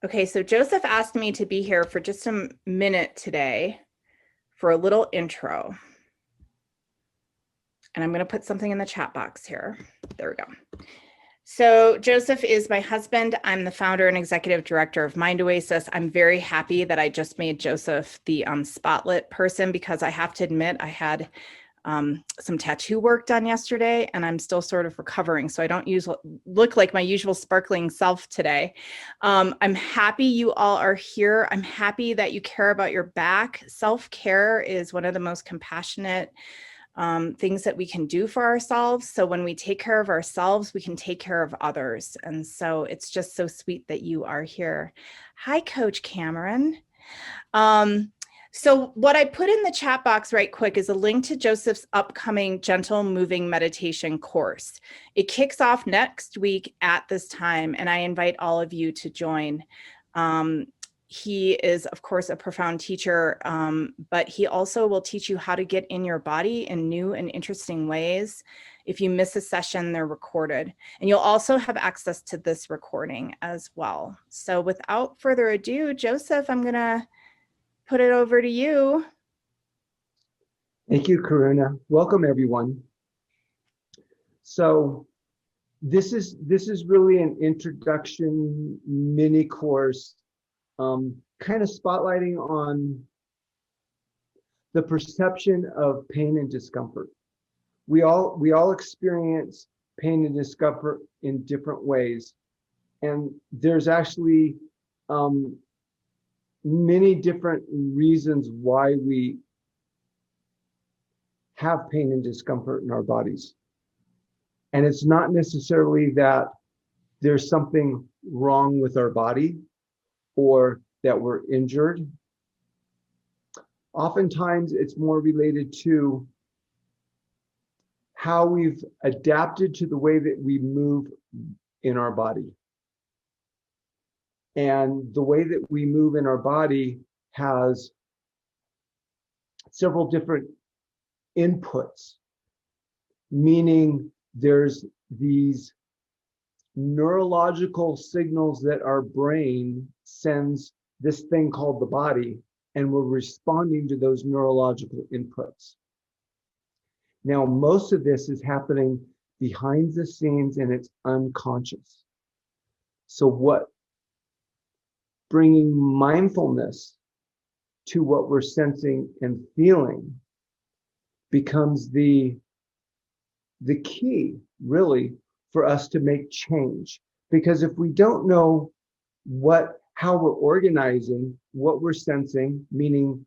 Okay, so Joseph asked me to be here for just a minute today for a little intro. And I'm going to put something in the chat box here. There we go. So Joseph is my husband. I'm the founder and executive director of Mind Oasis. I'm very happy that I just made Joseph the spotlit person, because I have to admit I had some tattoo work done yesterday and I'm still sort of recovering. So I don't look like my usual sparkling self today. I'm happy you all are here. I'm happy that you care about your back. Self-care is one of the most compassionate things that we can do for ourselves. So when we take care of ourselves, we can take care of others. And so it's just so sweet that you are here. Hi, Coach Cameron. So what I put in the chat box right quick is a link to Joseph's upcoming Gentle Moving Meditation course. It kicks off next week at this time, and I invite all of you to join. He is, of course, a profound teacher, but he also will teach you how to get in your body in new and interesting ways. If you miss a session, they're recorded. And you'll also have access to this recording as well. So without further ado, Joseph, I'm going to put it over to you. Thank you, Karuna. Welcome, everyone. So this is really an introduction mini course, kind of spotlighting on the perception of pain and discomfort. We all experience pain and discomfort in different ways, and there's actually many different reasons why we have pain and discomfort in our bodies. And it's not necessarily that there's something wrong with our body or that we're injured. Oftentimes it's more related to how we've adapted to the way that we move in our body. And the way that we move in our body has several different inputs, meaning there's these neurological signals that our brain sends this thing called the body, and we're responding to those neurological inputs. Now, most of this is happening behind the scenes and it's unconscious. So bringing mindfulness to what we're sensing and feeling becomes the key, really, for us to make change. Because if we don't know how we're organizing what we're sensing, meaning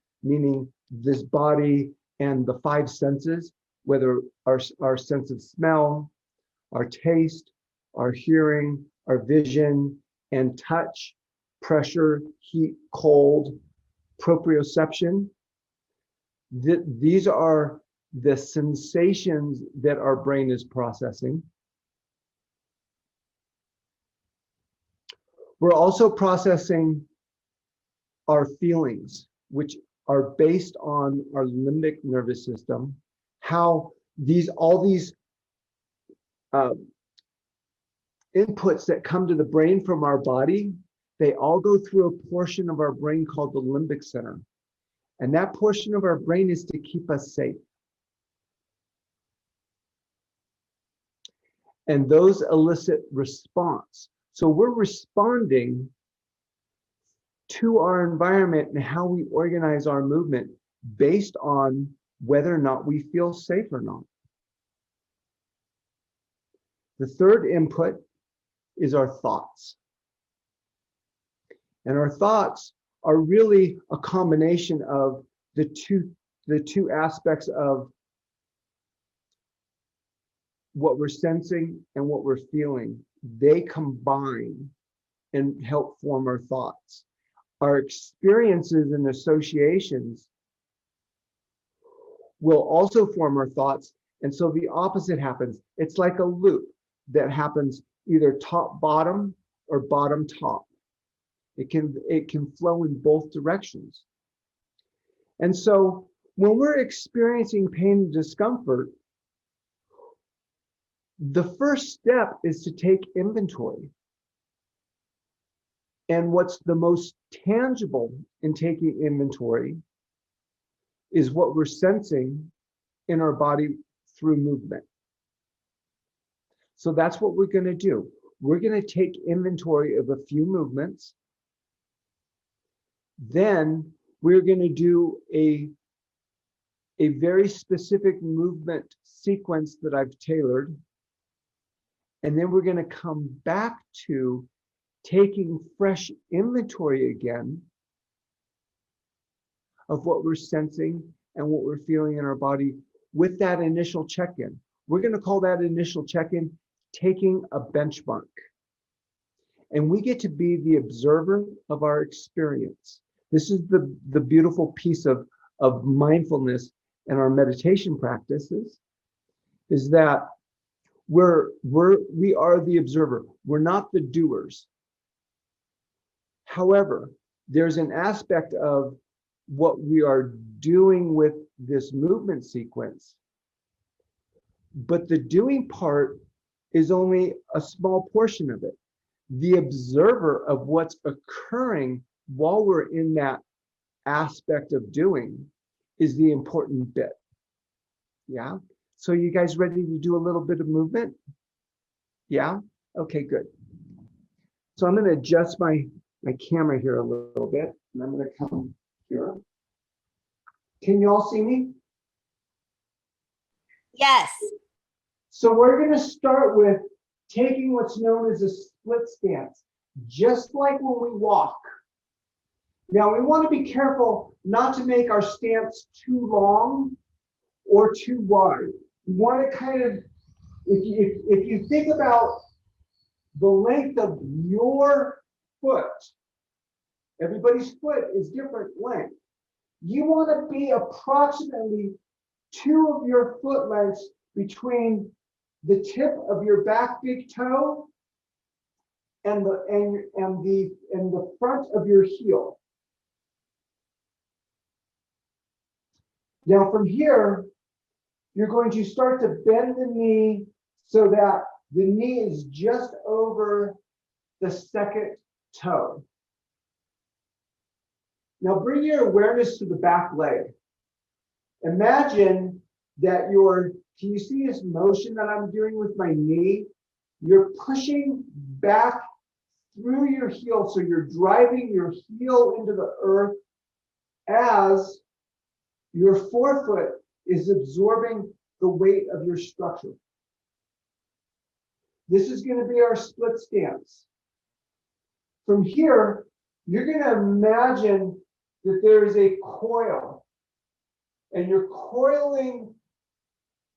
this body and the five senses, whether our sense of smell, our taste, our hearing, our vision, and touch, pressure, heat, cold, proprioception, these are the sensations that our brain is processing. We're also processing our feelings, which are based on our limbic nervous system, how all these inputs that come to the brain from our body, they all go through a portion of our brain called the limbic center. And that portion of our brain is to keep us safe. And those elicit response. So we're responding to our environment and how we organize our movement based on whether or not we feel safe or not. The third input is our thoughts. And our thoughts are really a combination of the two aspects of what we're sensing and what we're feeling. They combine and help form our thoughts. Our experiences and associations will also form our thoughts. And so the opposite happens. It's like a loop that happens either top bottom or bottom top. It can flow in both directions. And so when we're experiencing pain and discomfort, the first step is to take inventory And what's the most tangible in taking inventory is what we're sensing in our body through movement. So that's what we're going to do. We're going to take inventory of a few movements. Then we're going to do a very specific movement sequence that I've tailored. And then we're going to come back to taking fresh inventory again of what we're sensing and what we're feeling in our body with that initial check-in. We're going to call that initial check-in taking a benchmark. And we get to be the observer of our experience. This is the beautiful piece of mindfulness and our meditation practices, is that we are the observer. We're not the doers. However, there's an aspect of what we are doing with this movement sequence, but the doing part is only a small portion of it. The observer of what's occurring while we're in that aspect of doing is the important bit. Yeah? So you guys ready to do a little bit of movement? Yeah? Okay, good. So I'm going to adjust my camera here a little bit, and I'm going to come here. Can you all see me? Yes. So we're going to start with taking what's known as a split stance, just like when we walk. Now, we want to be careful not to make our stance too long or too wide. We want to kind of, if you think about the length of your foot, everybody's foot is different length. You want to be approximately 2 of your foot lengths between the tip of your back big toe and the front of your heel. Now from here, you're going to start to bend the knee so that the knee is just over the second toe. Now bring your awareness to the back leg. Imagine that can you see this motion that I'm doing with my knee? You're pushing back through your heel, so you're driving your heel into the earth as your forefoot is absorbing the weight of your structure. This is going to be our split stance. From here, you're going to imagine that there is a coil, and you're coiling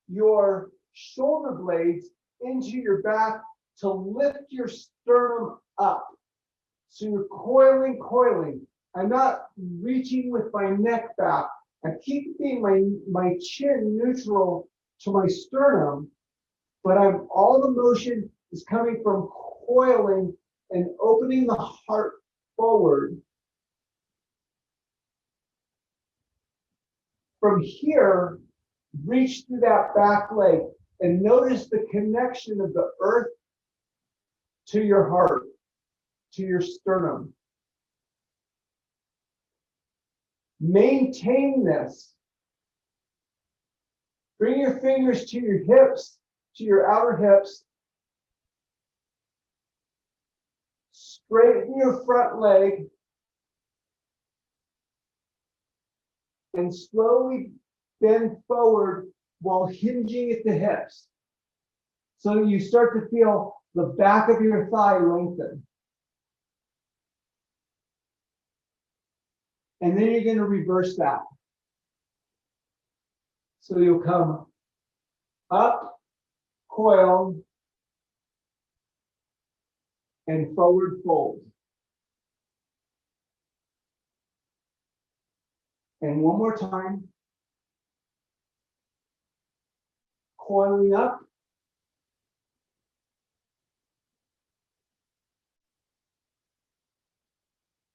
your shoulder blades into your back to lift your sternum up. So you're coiling. I'm not reaching with my neck back. I'm keeping my chin neutral to my sternum, but all the motion is coming from coiling and opening the heart forward. From here, reach through that back leg and notice the connection of the earth to your heart, to your sternum. Maintain this. Bring your fingers to your hips, to your outer hips. Straighten your front leg. And slowly bend forward while hinging at the hips. So you start to feel the back of your thigh lengthen. And then you're going to reverse that. So you'll come up, coil, and forward fold. And one more time. Coiling up.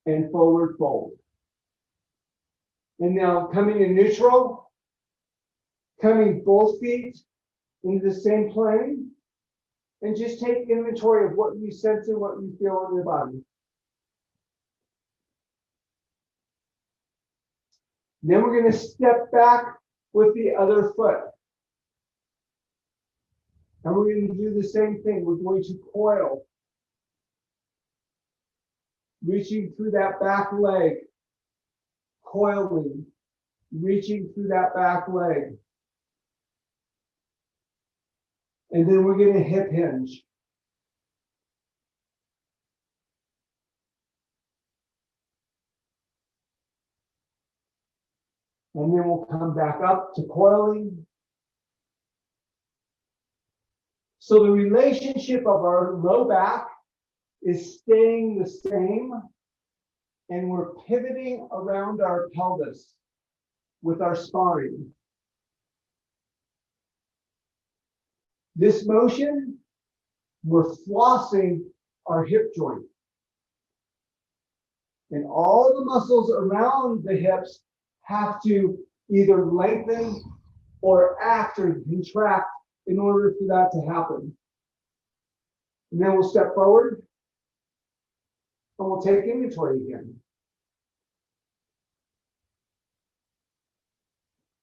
And forward fold. And now coming in neutral, coming both feet into the same plane, and just take inventory of what you sense and what you feel in your body. Then we're going to step back with the other foot. And we're going to do the same thing. We're going to coil, reaching through that back leg, coiling, reaching through that back leg. And then we're going to hip hinge. And then we'll come back up to coiling. So the relationship of our low back is staying the same, and we're pivoting around our pelvis with our spine. This motion, we're flossing our hip joint. And all the muscles around the hips have to either lengthen or act or contract in order for that to happen. And then we'll step forward and we'll take inventory again.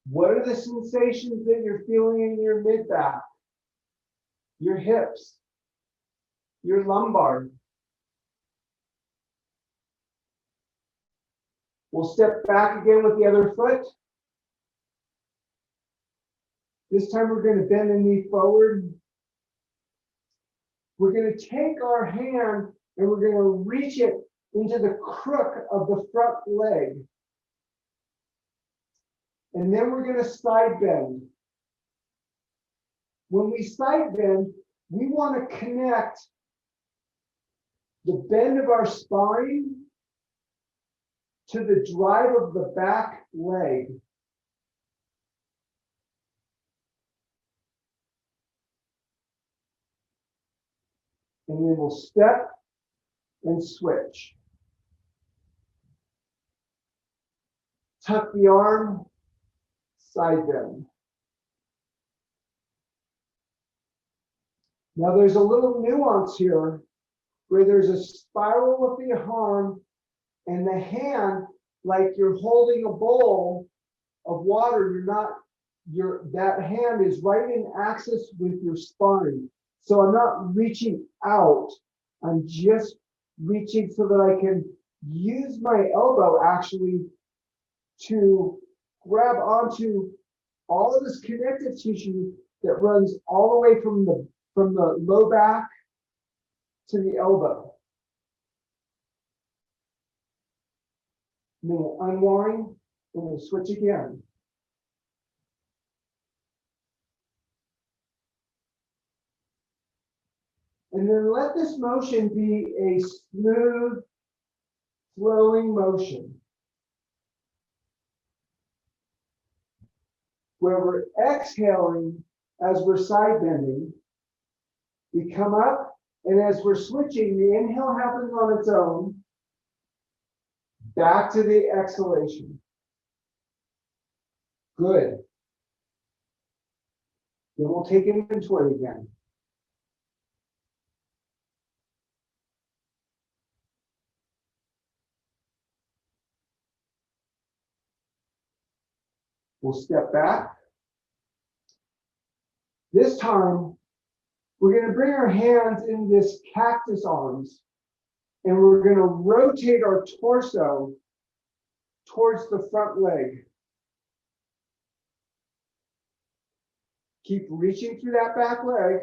What are the sensations that you're feeling in your mid-back, your hips, your lumbar? We'll step back again with the other foot. This time we're going to bend the knee forward. We're going to take our hand and we're going to reach it into the crook of the front leg. And then we're going to side bend. When we side bend, we want to connect the bend of our spine to the drive of the back leg. And then we'll step and switch. Tuck the arm, side bend. Now there's a little nuance here where there's a spiral with the arm and the hand, like you're holding a bowl of water. That hand is right in axis with your spine. So I'm not reaching out. I'm just reaching so that I can use my elbow actually to grab onto all of this connective tissue that runs all the way from the low back to the elbow. And then we'll unwind and we'll switch again. And then let this motion be a smooth, flowing motion where we're exhaling as we're side bending. We come up, and as we're switching, the inhale happens on its own. Back to the exhalation. Good. Then we'll take inventory again. We'll step back. This time, we're going to bring our hands in this cactus arms, and we're going to rotate our torso towards the front leg. Keep reaching through that back leg.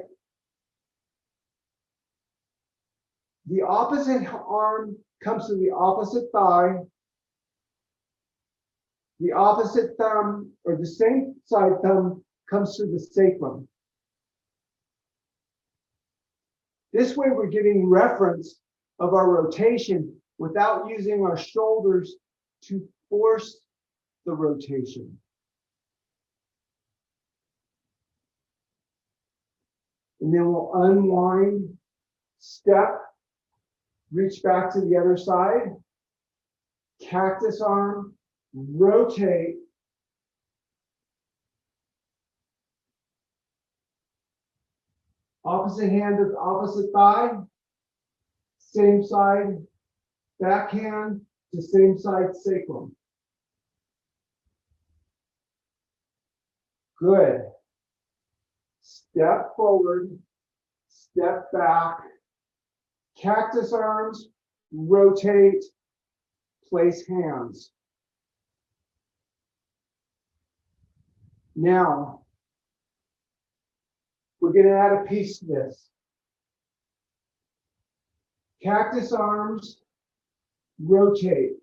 The opposite arm comes to the opposite thigh. The opposite thumb, or the same side thumb, comes to the sacrum. This way we're getting reference of our rotation without using our shoulders to force the rotation. And then we'll unwind, step, reach back to the other side, cactus arm, rotate, opposite hand to the opposite thigh, same side, backhand to same side sacrum. Good. Step forward, step back, cactus arms, rotate, place hands. Now, we're going to add a piece to this. Cactus arms, rotate.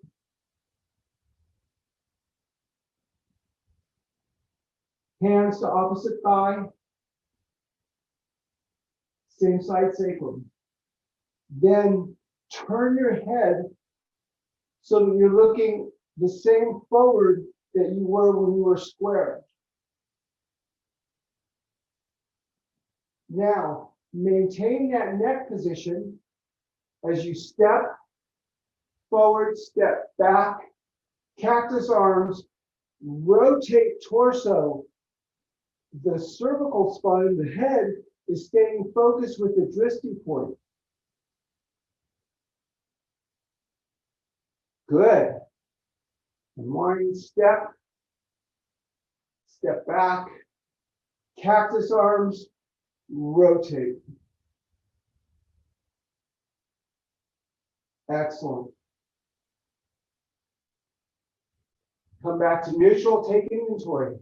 Hands to opposite thigh. Same side sacrum. Then turn your head so that you're looking the same forward that you were when you were square. Now, maintain that neck position as you step forward, step back, cactus arms, rotate torso. The cervical spine, the head, is staying focused with the drishti point. Good. And one step, step back, cactus arms, rotate. Excellent. Come back to neutral, take inventory.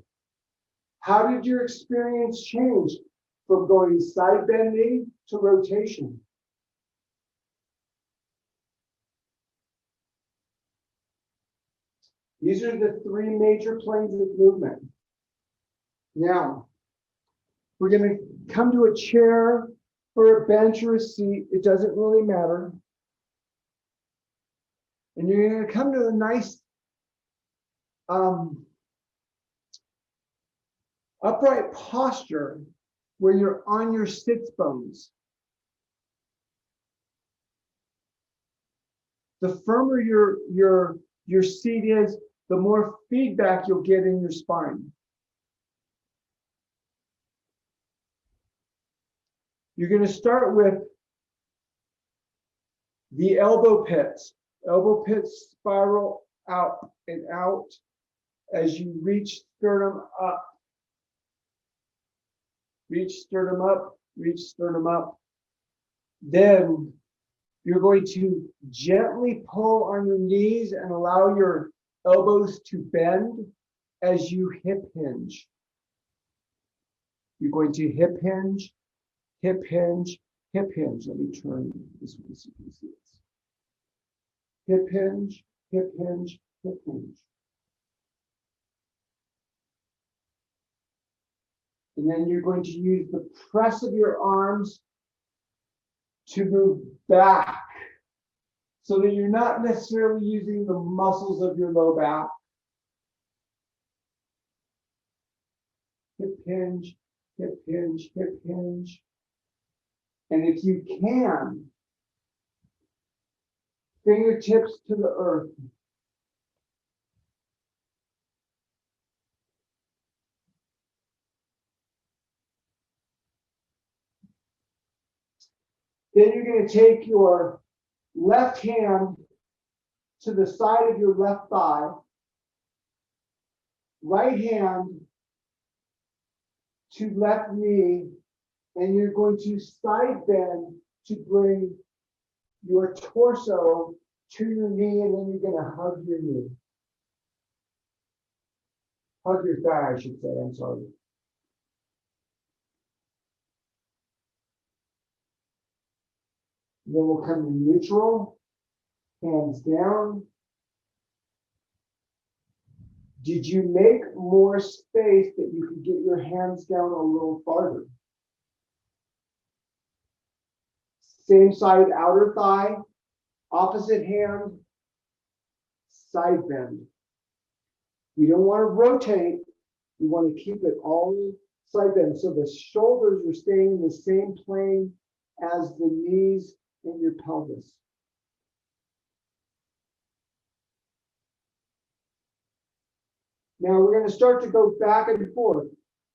How did your experience change from going side bending to rotation? These are the three major planes of movement. Now, we're going to come to a chair or a bench or a seat. It doesn't really matter. And you're going to come to a nice upright posture where you're on your sits bones. The firmer your seat is, the more feedback you'll get in your spine. You're going to start with the elbow pits. Elbow pits spiral out and out as you reach sternum up. Reach sternum up, reach sternum up. Then you're going to gently pull on your knees and allow your elbows to bend as you hip hinge. You're going to hip hinge, hip hinge, hip hinge. Let me turn this way so you can see this. Hip hinge, hip hinge, hip hinge. And then you're going to use the press of your arms to move back so that you're not necessarily using the muscles of your low back. Hip hinge, hip hinge, hip hinge. And if you can, fingertips to the earth. Then you're going to take your left hand to the side of your left thigh, right hand to left knee, and you're going to side bend to bring your torso to your knee, and then you're going to hug your knee. Hug your thigh, I should say, I'm sorry. Then we'll come to neutral, hands down. Did you make more space that you could get your hands down a little farther? Same side, outer thigh, opposite hand, side bend. We don't want to rotate. We want to keep it all side bend. So the shoulders are staying in the same plane as the knees in your pelvis. Now we're going to start to go back and forth.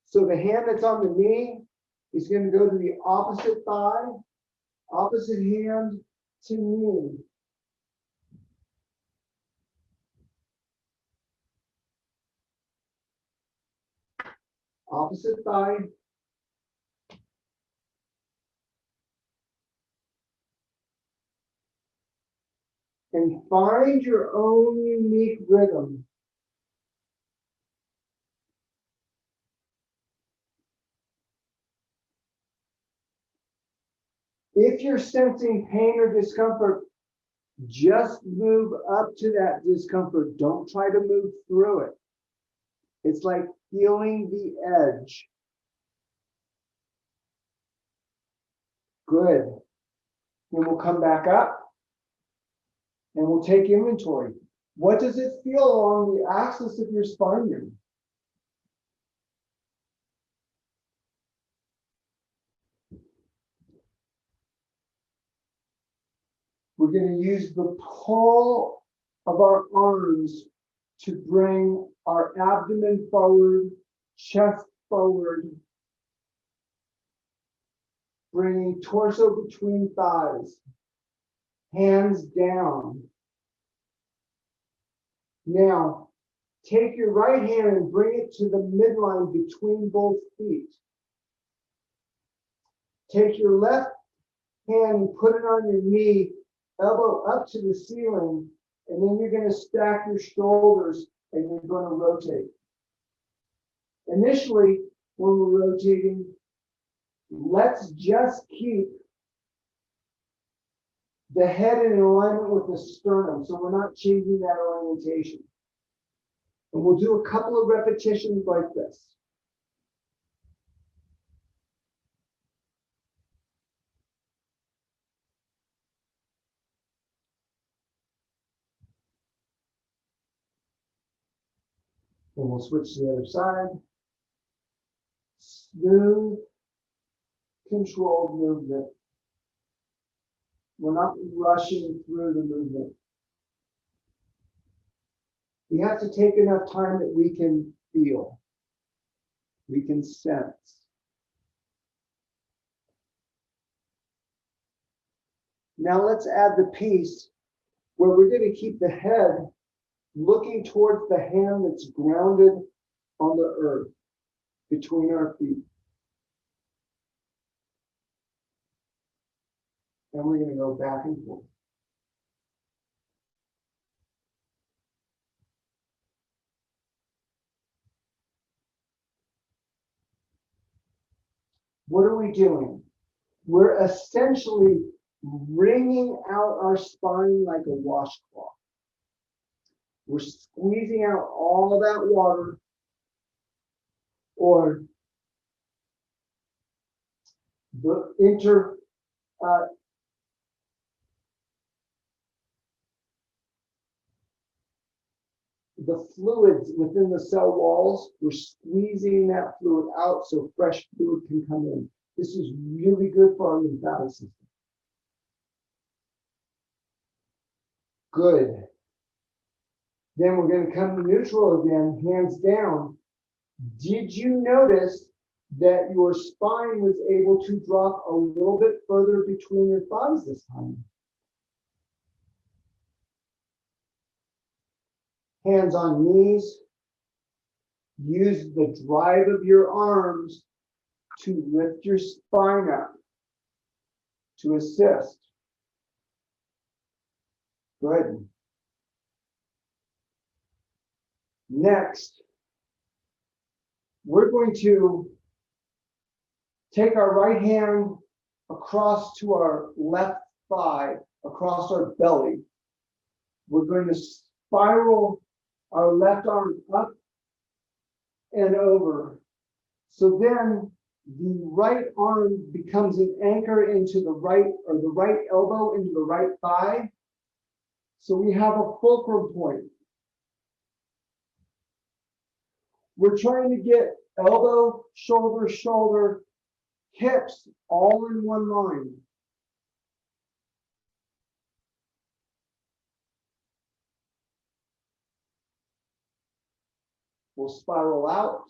So the hand that's on the knee is going to go to the opposite thigh, opposite hand to knee. Opposite thigh. And find your own unique rhythm. If you're sensing pain or discomfort, just move up to that discomfort. Don't try to move through it. It's like feeling the edge. Good. Then we'll come back up and we'll take inventory. What does it feel along the axis of your spine here? We're going to use the pull of our arms to bring our abdomen forward, chest forward, bringing torso between thighs, hands down. Now, take your right hand and bring it to the midline between both feet. Take your left hand and put it on your knee, elbow up to the ceiling, and then you're going to stack your shoulders and you're going to rotate. Initially, when we're rotating, let's just keep the head in alignment with the sternum, so we're not changing that orientation. And we'll do a couple of repetitions like this. And we'll switch to the other side. Smooth, controlled movement. We're not rushing through the movement. We have to take enough time that we can feel, we can sense. Now let's add the piece where we're going to keep the head looking towards the hand that's grounded on the earth between our feet. And we're going to go back and forth. What are we doing? We're essentially wringing out our spine like a washcloth. We're squeezing out all that water, or the the fluids within the cell walls. We're squeezing that fluid out so fresh fluid can come in. This is really good for our lymphatic system. Good. Then we're going to come to neutral again, hands down. Did you notice that your spine was able to drop a little bit further between your thighs this time? Hands on knees. Use the drive of your arms to lift your spine up, to assist. Good. Next, we're going to take our right hand across to our left thigh, across our belly. We're going to spiral our left arm up and over. So then the right arm becomes an anchor into the right, or the right elbow into the right thigh. So we have a fulcrum point. We're trying to get elbow, shoulder, shoulder, hips all in one line. We'll spiral out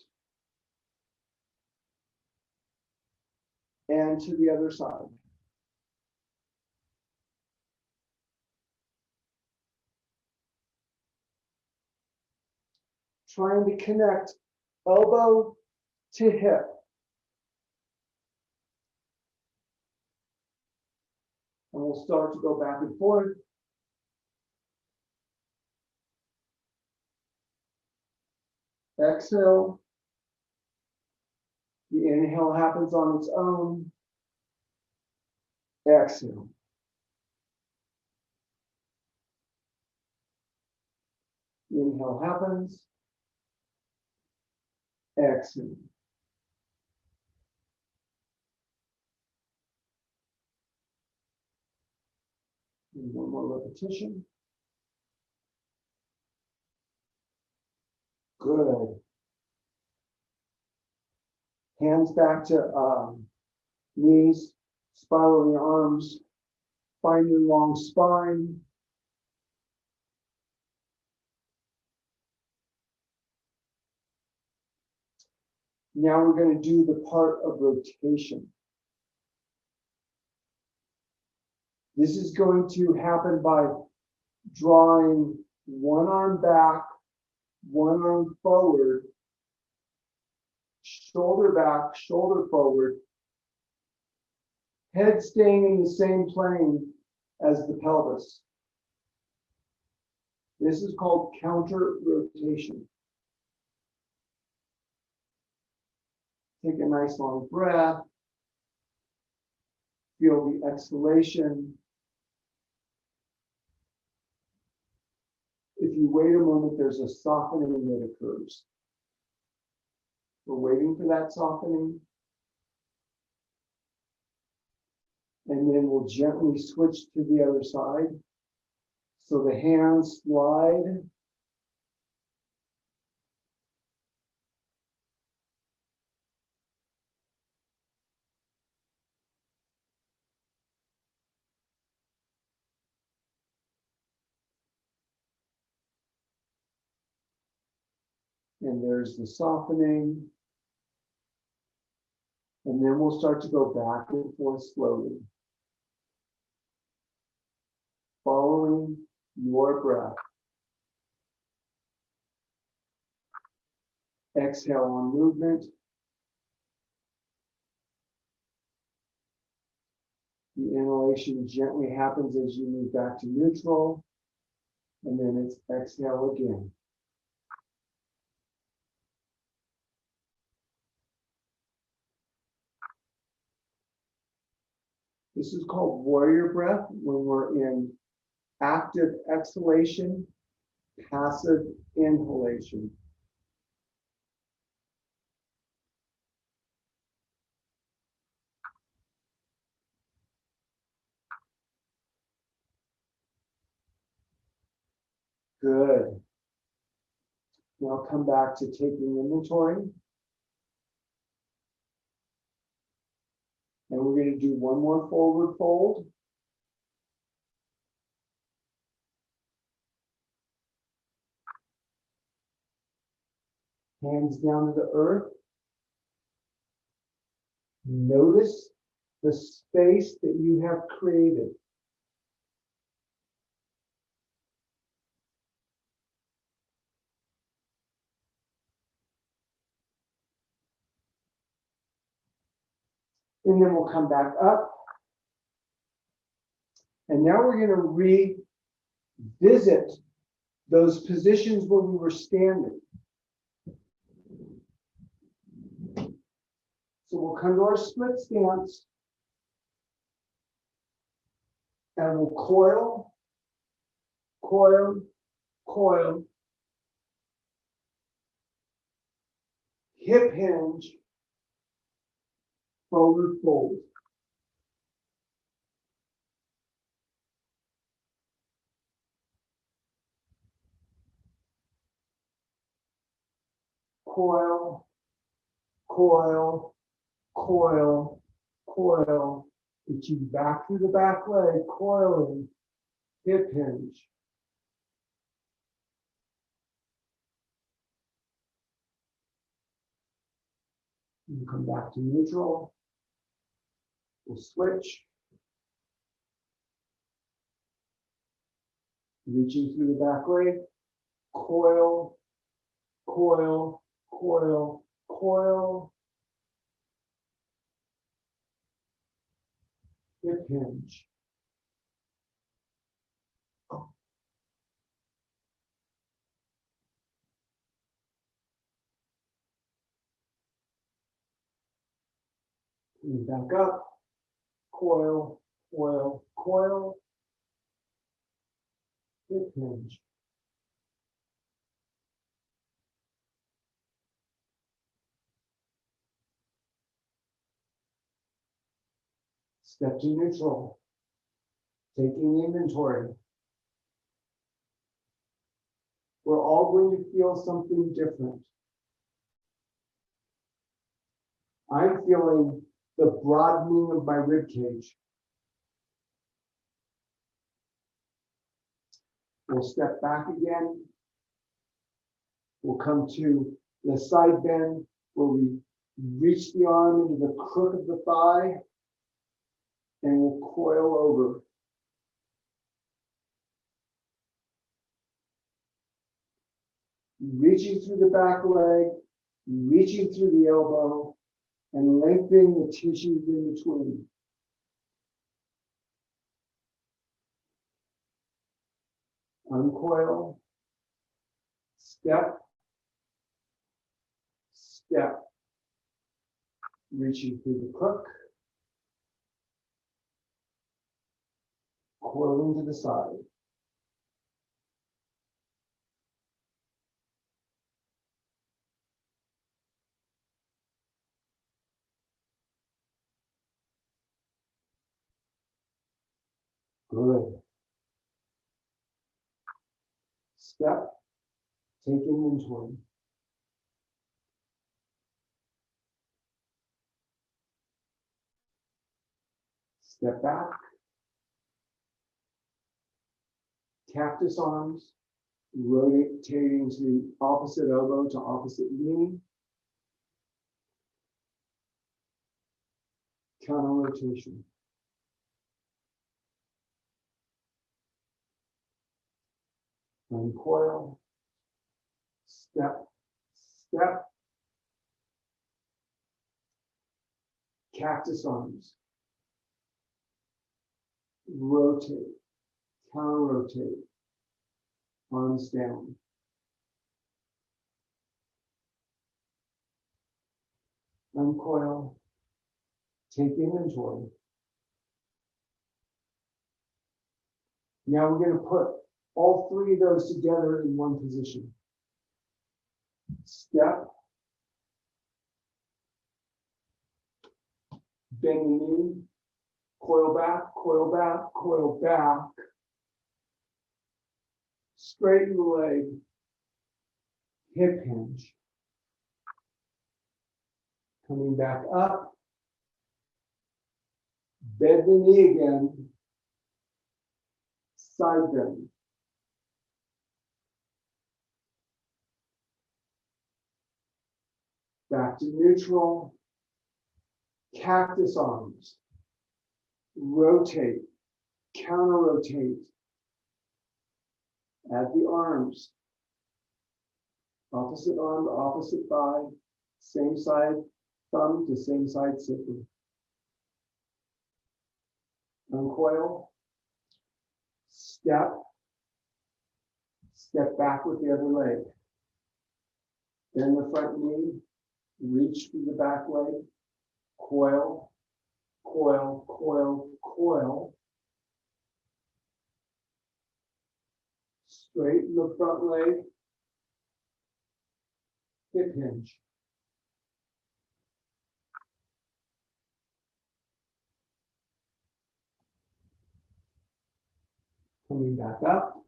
and to the other side. Trying to connect elbow to hip. And we'll start to go back and forth. Exhale. The inhale happens on its own. Exhale. The inhale happens. Exhale. And one more repetition. Good. Hands back to knees, spiraling arms. Find your long spine. Now we're going to do the part of rotation. This is going to happen by drawing one arm back, one arm forward, shoulder back, shoulder forward, head staying in the same plane as the pelvis. This is called counter rotation. Take a nice long breath. Feel the exhalation. If you wait a moment, there's a softening that occurs. We're waiting for that softening. And then we'll gently switch to the other side. So the hands slide. And there's the softening. And then we'll start to go back and forth slowly, following your breath. Exhale on movement. The inhalation gently happens as you move back to neutral, and then it's exhale again. This is called warrior breath when we're in active exhalation, passive inhalation. Good. Now come back to taking inventory. And we're going to do one more forward fold. Hands down to the earth. Notice the space that you have created. And then we'll come back up. And now we're going to revisit those positions where we were standing. So we'll come to our split stance. And we'll coil, coil, coil. Hip hinge. Forward fold. Coil, coil, coil, coil. Reaching back through the back leg, coiling, hip hinge. And come back to neutral. We'll switch. Reaching through the back leg, coil, coil, coil, coil, hip hinge. And back up, coil, coil, coil, hip hinge. Step to neutral, taking inventory. We're all going to feel something different. I'm feeling the broadening of my rib cage. We'll step back again. We'll come to the side bend where we reach the arm into the crook of the thigh and we'll coil over. Reaching through the back leg, reaching through the elbow, and lengthening the tissues in between. Uncoil, step, step, reaching through the crook, coiling to the side. Good. Step, take inventory. Step back. Cactus arms, rotating to the opposite elbow to opposite knee. Counter rotation. Uncoil. Step, step. Cactus arms. Rotate. Counter rotate. Arms down. Uncoil. Take inventory. Now we're going to put all three of those together in one position. Step. Bend the knee. Coil back, coil back, coil back. Straighten the leg. Hip hinge. Coming back up. Bend the knee again. Side bend. Back to neutral. Cactus arms. Rotate. Counter rotate. Add the arms. Opposite arm to opposite thigh. Same side thumb to same side zipper. Uncoil. Step. Step back with the other leg. Bend the front knee. Reach through the back leg. Coil. Coil, coil, coil. Straighten the front leg. Hip hinge. Coming back up.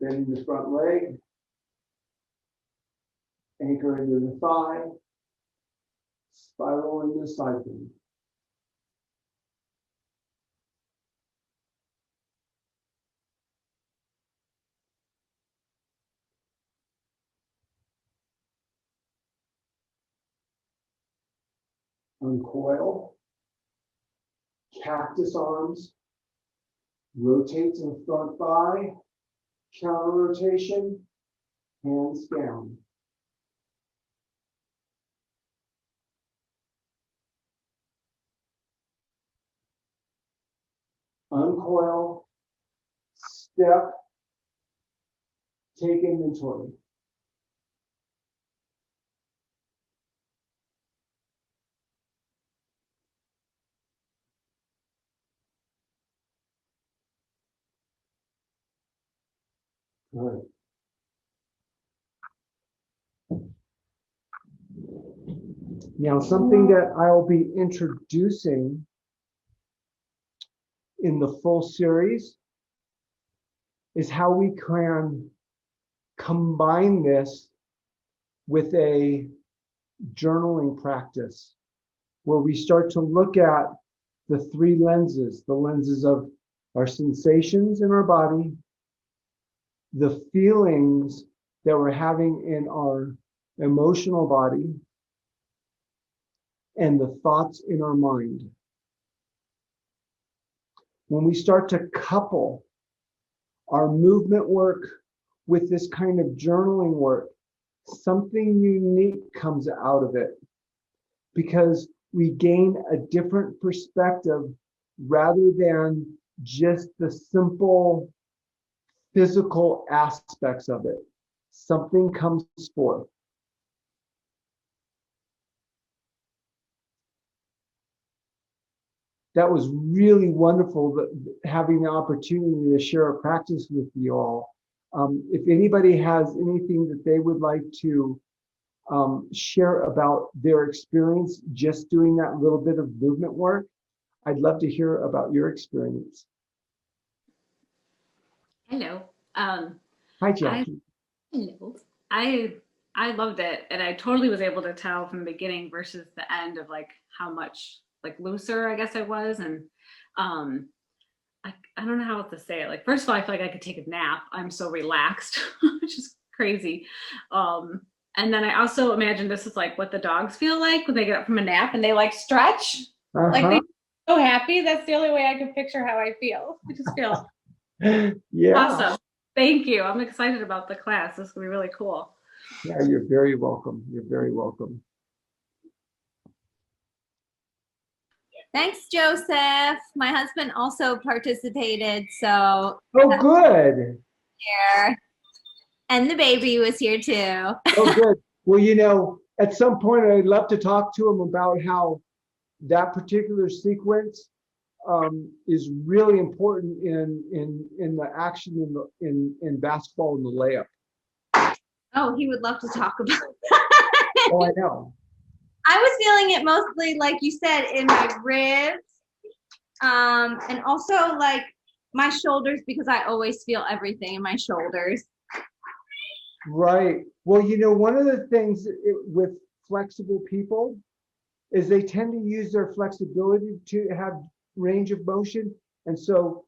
Bending the front leg. Anchor into the thigh. Spiral into the side bend. Uncoil. Cactus arms. Rotate to the front thigh. Counter rotation. Hands down. uncoil, step, take inventory. Good. Now, something that I'll be introducing in the full series is how we can combine this with a journaling practice where we start to look at the three lenses, the lenses of our sensations in our body, the feelings that we're having in our emotional body, and the thoughts in our mind. When we start to couple our movement work with this kind of journaling work, something unique comes out of it because we gain a different perspective rather than just the simple physical aspects of it. Something comes forth. That was really wonderful, having the opportunity to share a practice with you all. If anybody has anything that they would like to share about their experience just doing that little bit of movement work, I'd love to hear about your experience. Hello. Hi, Jackie. Hello. I loved it, and I totally was able to tell from the beginning versus the end of like how much like looser I guess I was, and I don't know how else to say it. Like, first of all, I feel like I could take a nap. I'm so relaxed, which is crazy. And then I also imagine this is like what the dogs feel like when they get up from a nap and they like stretch. Like they're so happy. That's the only way I can picture how I feel. I just feel Yeah. awesome. Thank you. I'm excited about the class. This is gonna be really cool. Yeah, you're very welcome. You're very welcome. Thanks, Joseph. My husband also participated, so Oh, good. here. And the baby was here too. Oh, good. Well, you know, at some point, I'd love to talk to him about how that particular sequence is really important in the action in basketball and the layup. Oh, he would love to talk about that. Oh, I know. I was feeling it mostly, like you said, in my ribs, and also like my shoulders, because I always feel everything in my shoulders. Right. Well, you know, one of the things with flexible people is they tend to use their flexibility to have range of motion. And so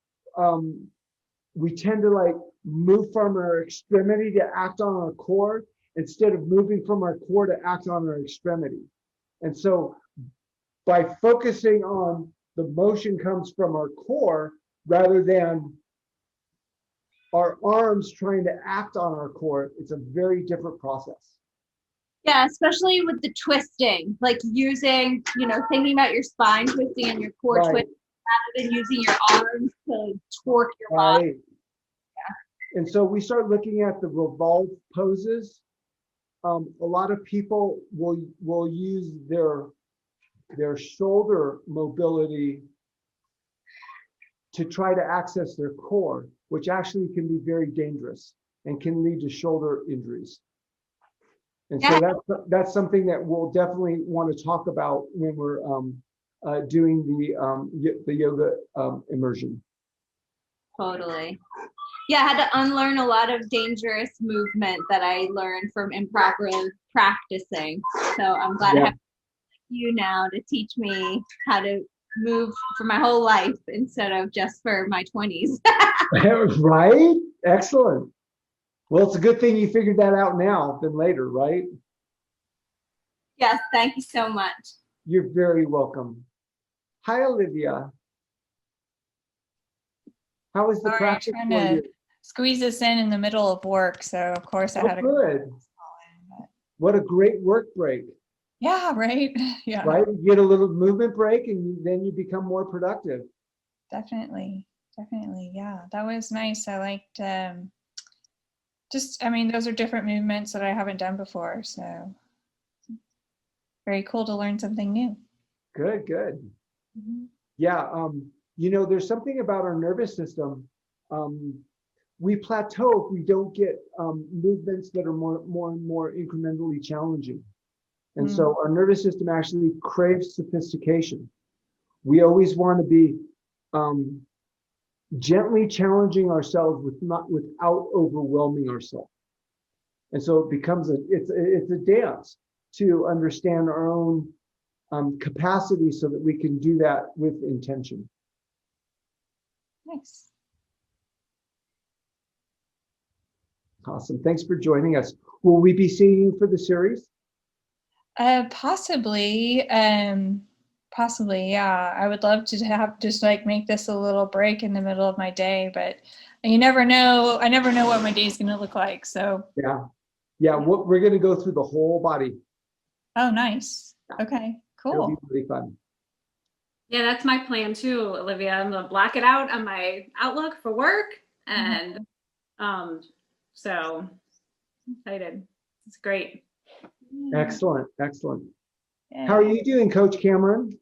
we tend to like move from our extremity to act on our core instead of moving from our core to act on our extremity. And so by focusing on the motion comes from our core rather than our arms trying to act on our core, it's a very different process. Yeah, especially with the twisting, like using, thinking about your spine twisting and your core Right. twisting rather than using your arms to torque your body. Right. Yeah. And so we start looking at the revolve poses. A lot of people will use their shoulder mobility to try to access their core, which actually can be very dangerous and can lead to shoulder injuries. And so that's something that we'll definitely want to talk about when we're doing the yoga immersion. Totally. Yeah, I had to unlearn a lot of dangerous movement that I learned from improper practicing. So I'm glad I have you now to teach me how to move for my whole life instead of just for my 20s. Right? Excellent. Well, it's a good thing you figured that out now than later, right? Yes, thank you so much. You're very welcome. Hi, Olivia. How was the practice trying for to you? squeeze this in the middle of work, so of course I had to. Good. What a great work break. Yeah, right. Yeah, Right? You get a little movement break and then you become more productive. definitely. definitely. Yeah, that was nice. I liked I mean, those are different movements that I haven't done before. So very cool to learn something new. Good, good. Yeah, there's something about our nervous system. We plateau if we don't get movements that are more and more incrementally challenging. And so our nervous system actually craves sophistication. We always want to be gently challenging ourselves without overwhelming ourselves. And so it becomes it's a dance to understand our own capacity so that we can do that with intention. Nice. Awesome. Thanks for joining us. Will we be seeing you for the series? Possibly. Possibly, yeah. I would love to have just like make this a little break in the middle of my day, but you never know. I never know what my day is going to look like. So yeah. We're going to go through the whole body. Oh, nice. Okay, It'll be cool. really fun. Yeah, that's my plan too, Olivia. I'm gonna block it out on my Outlook for work, and so excited. It's great. Excellent, excellent. Yeah. How are you doing, Coach Cameron?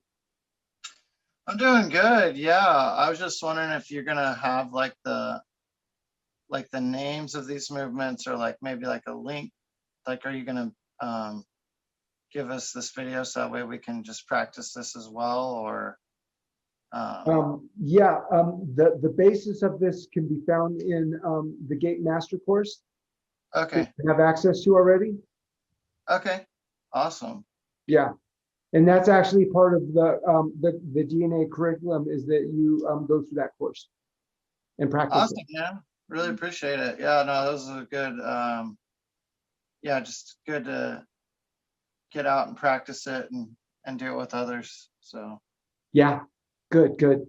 I'm doing good. Yeah, I was just wondering if you're gonna have like the names of these movements, or like maybe like a link. Like, are you gonna give us this video so that way we can just practice this as well, or? The basis of this can be found in the Gate Master Course. Okay. That you have access to already. Okay. Awesome. Yeah, and that's actually part of the DNA curriculum, is that you go through that course and practice. Awesome, man. Really appreciate it. Yeah, no, those are good. Yeah, just good to get out and practice it and do it with others. So Yeah, good.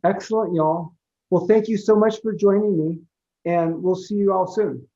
Excellent, y'all. Well, thank you so much for joining me, and we'll see you all soon.